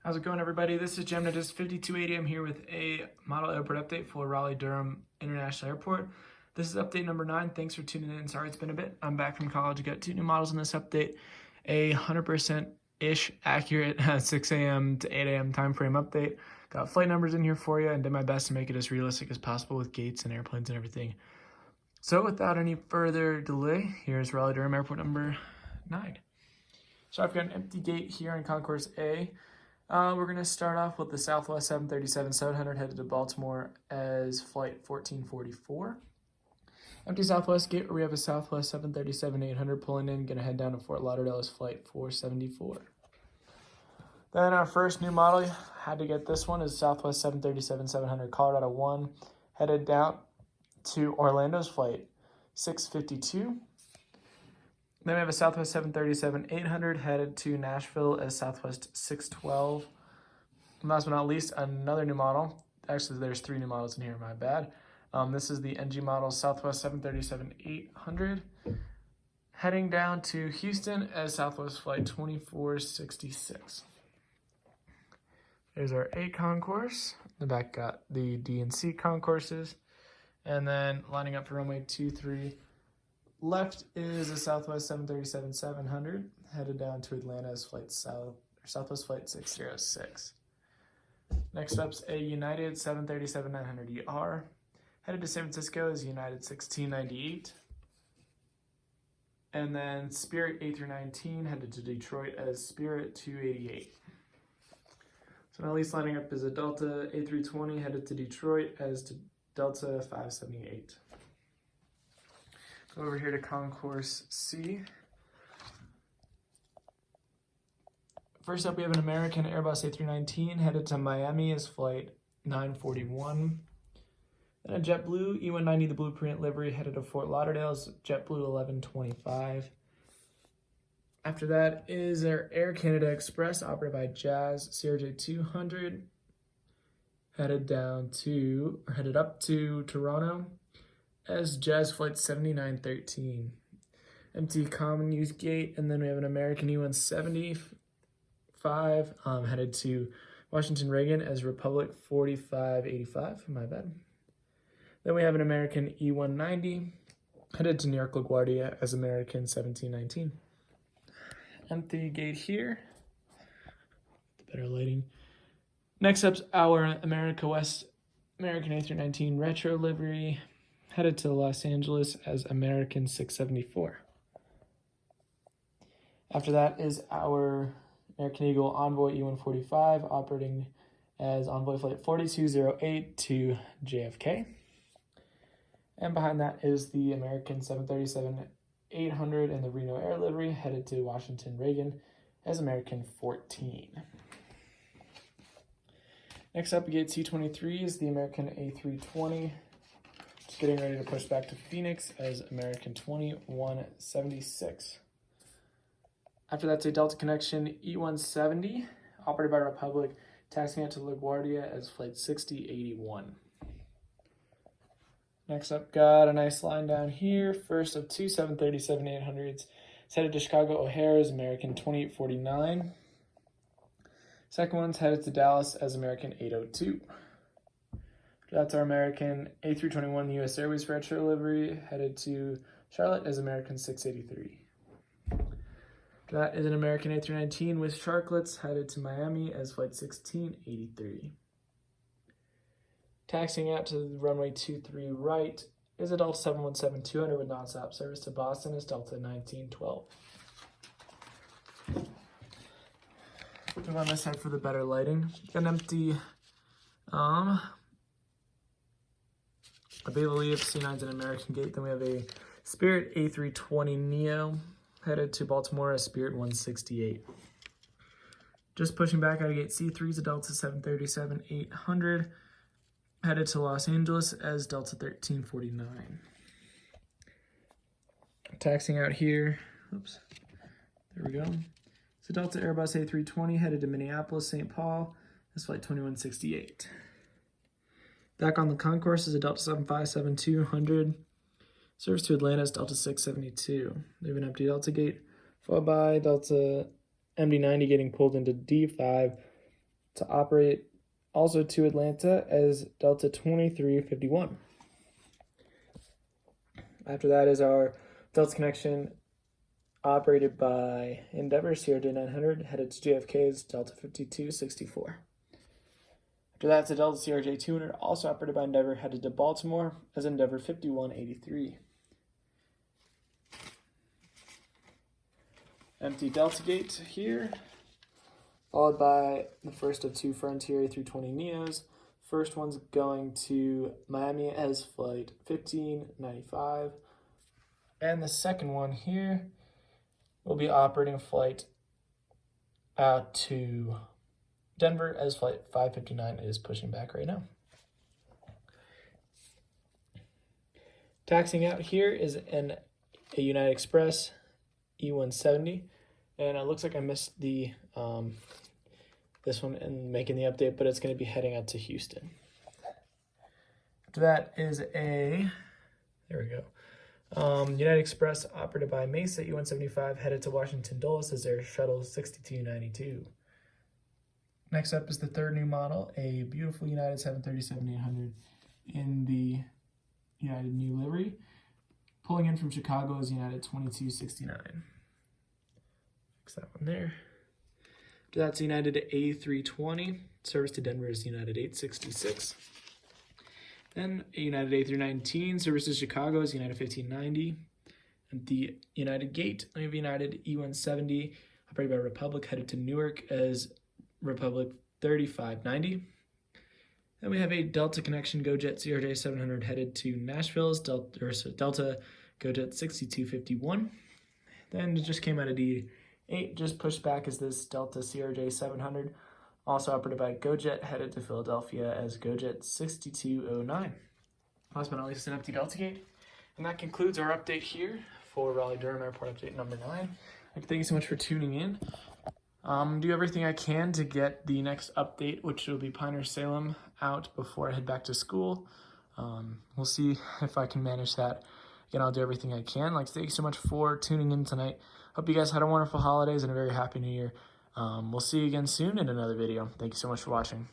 How's it going, everybody? This is Gemini 5280. I'm here with a model airport update for Raleigh-Durham International Airport. This is update number 9. Thanks for tuning in. Sorry it's been a bit. I'm back from college. I got 2 new models in this update. A 100%-ish accurate 6 a.m. to 8 a.m. time frame update. Got flight numbers in here for you and did my best to make it as realistic as possible with gates and airplanes and everything. So without any further delay, here's Raleigh-Durham Airport number 9. So I've got an empty gate here in Concourse A. We're going to start off with the Southwest 737-700 headed to Baltimore as flight 1444. Empty Southwest gate where we have a Southwest 737-800 pulling in, going to head down to Fort Lauderdale as flight 474. Then our first new model, had to get this one, is Southwest 737-700 Colorado 1, headed down to Orlando's flight 652. Then we have a Southwest 737-800 headed to Nashville as Southwest 612. And last but not least, another new model. Actually, there's 3 new models in here, my bad. This is the NG model Southwest 737-800 heading down to Houston as Southwest Flight 2466. There's our A concourse. The back got the D and C concourses. And then lining up for runway 23. Left is a Southwest 737-700 headed down to Atlanta as Southwest Flight 606. Next up's a United 737-900ER headed to San Francisco as United 1698. And then Spirit A319 headed to Detroit as Spirit 288. So now at least lining up is a Delta A320 headed to Detroit as Delta 578. Go over here to Concourse C. First up, we have an American Airbus A319 headed to Miami as flight 941. Then a JetBlue E190, the blueprint livery, headed to Fort Lauderdale as JetBlue 1125. After that is our Air Canada Express, operated by Jazz CRJ200, headed up to Toronto as Jazz Flight 7913. Empty common use gate, and then we have an American E175 headed to Washington Reagan as Republic 4585, my bad. Then we have an American E190 headed to New York LaGuardia as American 1719. Empty gate here. Better lighting. Next up's our American A319 retro livery headed to Los Angeles as American 674. After that is our American Eagle Envoy E145 operating as Envoy Flight 4208 to JFK. And behind that is the American 737-800 and the Reno Air livery headed to Washington Reagan as American 14. Next up, gate C23 is the American A320. Just getting ready to push back to Phoenix as American 2176. After that's a Delta Connection E170, operated by Republic, taxiing out to LaGuardia as Flight 6081. Next up, got a nice line down here. First of 2 737-800s. It's headed to Chicago O'Hare as American 2849. Second one's headed to Dallas as American 802. That's our American A321 US Airways retro livery headed to Charlotte as American 683. That is an American A319 with Sharklets headed to Miami as Flight 1683. Taxiing out to the runway 23 right is a Delta 717-200 with nonstop service to Boston as Delta 1912. Looking on this side for the better lighting. Got an empty, I believe C9's an American gate. Then we have a Spirit A320 Neo headed to Baltimore as Spirit 168. Just pushing back out of gate C3 is a Delta 737-800 headed to Los Angeles as Delta 1349. Taxiing out here, oops, there we go. It's a Delta Airbus A320 headed to Minneapolis, St. Paul as Flight 2168. Back on the concourse is a Delta 757-200. Service to Atlanta is Delta 672. They have an empty Delta gate, followed by Delta MD-90 getting pulled into D5 to operate also to Atlanta as Delta 2351. After that is our Delta connection operated by Endeavor CRJ 900 headed to JFK as Delta 5264. After that, it's a Delta CRJ 200 also operated by Endeavor headed to Baltimore as Endeavor 5183. Empty Delta gate here, followed by the first of two Frontier A320 Neos. First one's going to Miami as flight 1595, and the second one here will be operating a flight out to Denver as flight 559 is pushing back right now. Taxiing out here is a United Express E170, and it looks like I missed the this one in making the update, but it's going to be heading out to Houston. After that is there we go. United Express operated by Mesa E175 headed to Washington Dulles as their shuttle 6292. Next up is the third new model, a beautiful United 737-800 in the United new livery. Pulling in from Chicago is United 2269. Fix that one there. After that's United A320. Service to Denver is United 866. Then a United A319. Service to Chicago is United 1590. At the United gate, we have United E170 operated by Republic headed to Newark as Republic 3590. Then we have a Delta connection GoJet CRJ 700 headed to Nashville as Delta GoJet 6251. Then it just came out of D8, just pushed back as this Delta CRJ 700, also operated by GoJet headed to Philadelphia as GoJet 6209. Last but not least, an empty Delta gate. And that concludes our update here for Raleigh-Durham Airport update number 9. I'd like to thank you so much for tuning in. Do everything I can to get the next update, which will be Pioneer-Salem, out before I head back to school. We'll see if I can manage that. Again, I'll do everything I can. Like, thank you so much for tuning in tonight. Hope you guys had a wonderful holidays and a very happy new year. We'll see you again soon in another video. Thank you so much for watching.